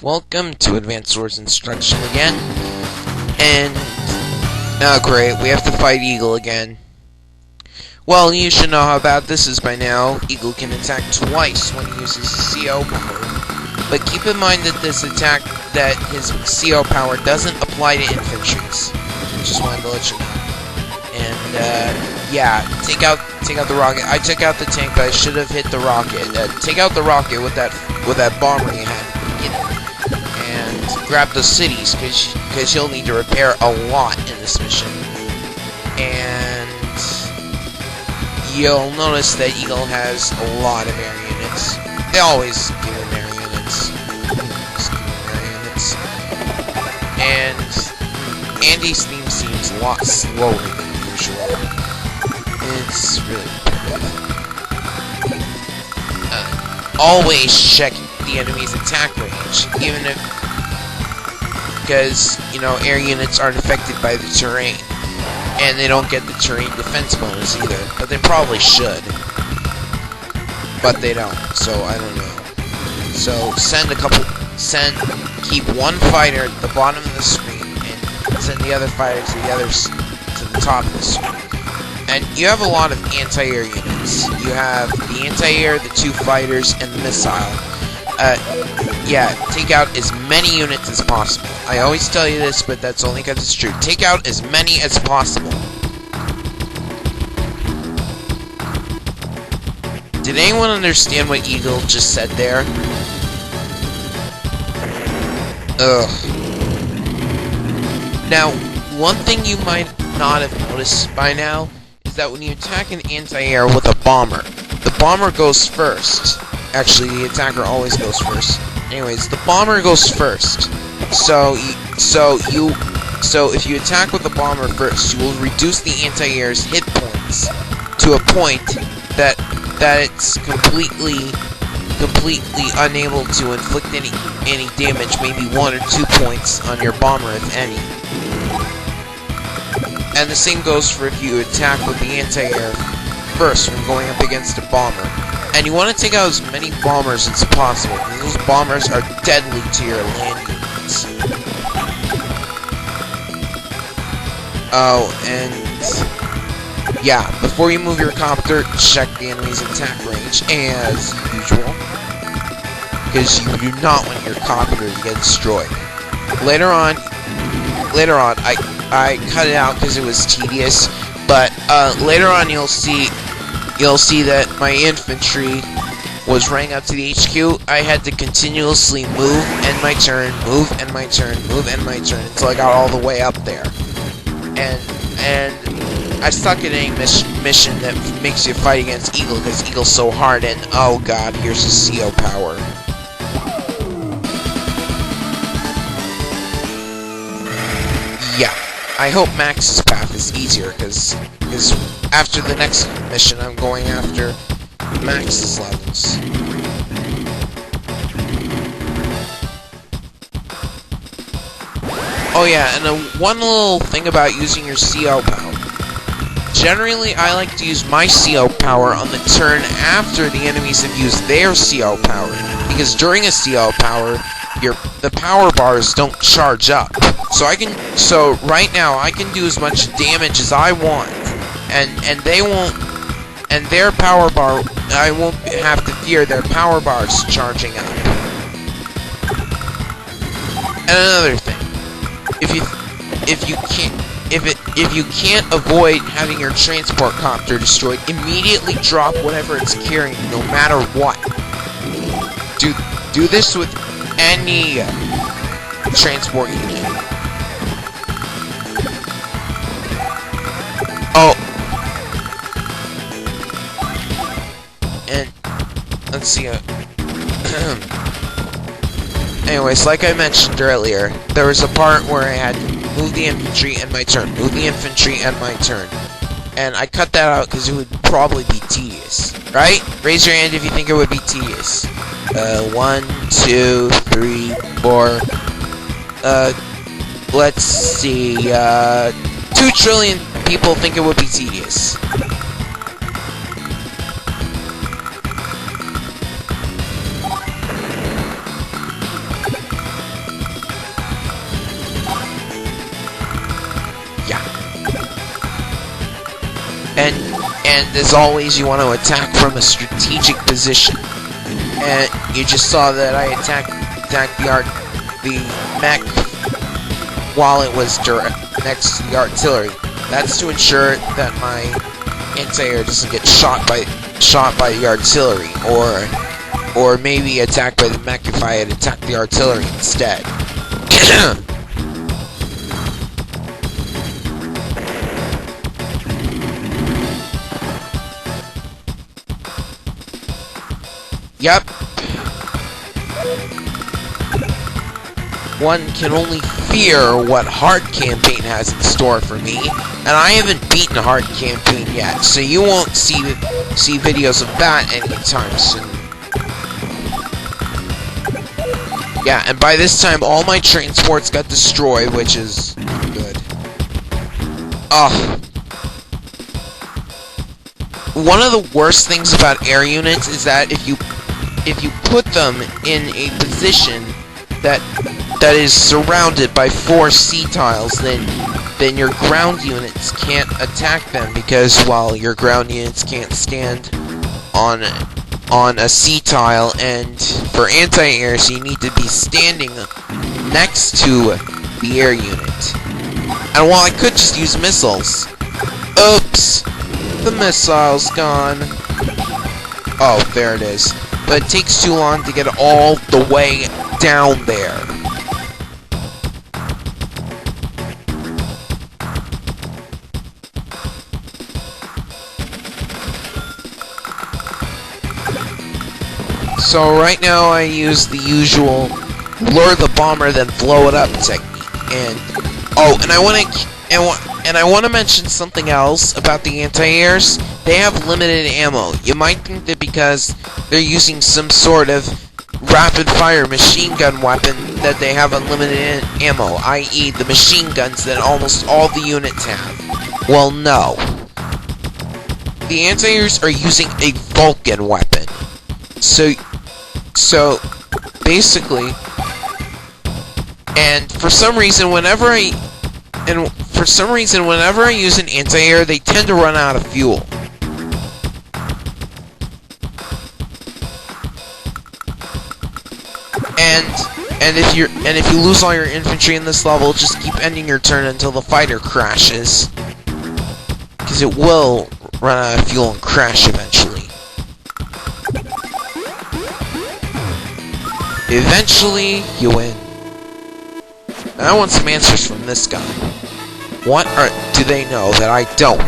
Welcome to Advanced Swords Instruction again. And, oh great, we have to fight Eagle again. Well, you should know how bad this is by now. Eagle can attack twice when he uses CO power. But keep in mind that his CO power doesn't apply to infantries. Just wanted to let you know. And, yeah, take out the rocket. I took out the tank, but I should have hit the rocket. Take out the rocket with that bomber you had. And grab the cities, because you'll need to repair a lot in this mission. And you'll notice that Eagle has a lot of air units. They always give him air units. And Andy's theme seems a lot slower than usual. It's really always check the enemy's attack range, even if, because, you know, air units aren't affected by the terrain, and they don't get the terrain defense bonus either, but they probably should, but they don't, so I don't know. So keep one fighter at the bottom of the screen, and send the other fighter to the top of the screen. And you have a lot of anti-air units. You have the anti-air, the 2 fighters, and the missile. Yeah, take out as many units as possible. I always tell you this, but that's only because it's true. Take out as many as possible. Did anyone understand what Eagle just said there? Ugh. Now, one thing you might not have noticed by now is that when you attack an anti-air with a bomber, the bomber goes first. Actually, the attacker always goes first. Anyways, the bomber goes first. So if you attack with the bomber first, you will reduce the anti-air's hit points to a point that it's completely unable to inflict any damage, maybe 1 or 2 points on your bomber, if any. And the same goes for if you attack with the anti-air first when going up against a bomber. And you want to take out as many bombers as possible, because those bombers are deadly to your land units. Oh, and yeah, before you move your copter, check the enemy's attack range, as usual, because you do not want your copter to get destroyed. Later on, I cut it out because it was tedious, but later on you'll see that my infantry was running up to the HQ. I had to continuously move, end my turn, move, end my turn, move, end my turn, until I got all the way up there. And I suck at any mission that makes you fight against Eagle, because Eagle's so hard, and oh god, here's his CO power. Yeah. I hope Max's path is easier, because after the next mission, I'm going after Max's levels. Oh yeah, and one little thing about using your CO power. Generally, I like to use my CO power on the turn after the enemies have used their CO power, because during a CO power, the power bars don't charge up. So right now I can do as much damage as I want, and they won't, and their power bar, I won't have to fear their power bars charging up. And another thing, if you can't avoid having your transport copter destroyed, immediately drop whatever it's carrying, no matter what. Do this with any transport unit. Oh, and let's see. Anyways, like I mentioned earlier, there was a part where I had to move the infantry and my turn, move the infantry and my turn, and I cut that out because it would probably be tedious, right? Raise your hand if you think it would be tedious. 1, 2, 3, 4. Let's see. 2 trillion people think it would be tedious. And as always, you want to attack from a strategic position. And you just saw that I attacked the mech while it was next to the artillery. That's to ensure that my anti-air doesn't get shot by the artillery, or maybe attacked by the mech if I had attacked the artillery instead. Yep. One can only fear what Hard Campaign has in store for me, and I haven't beaten Hard Campaign yet, so you won't see videos of that anytime soon. Yeah, and by this time, all my transports got destroyed, which is good. Ugh. One of the worst things about air units is that if you put them in a position that is surrounded by 4 sea tiles, then your ground units can't attack them, because, well, your ground units can't stand on a sea tile, and for anti-airs you need to be standing next to the air unit. And while I could just use missiles, oops, the missile's gone. Oh, there it is. But it takes too long to get all the way down there. So right now I use the usual lure the bomber then blow it up technique. And I want to mention something else about the anti-airs. They have limited ammo. You might think that because they're using some sort of rapid-fire machine gun weapon that they have unlimited ammo, i.e. the machine guns that almost all the units have. Well, no. The anti-airs are using a Vulcan weapon. So basically, and for some reason, whenever I use an anti-air, they tend to run out of fuel. And if you lose all your infantry in this level, just keep ending your turn until the fighter crashes, because it will run out of fuel and crash eventually. Eventually, you win. And I want some answers from this guy. What do they know that I don't?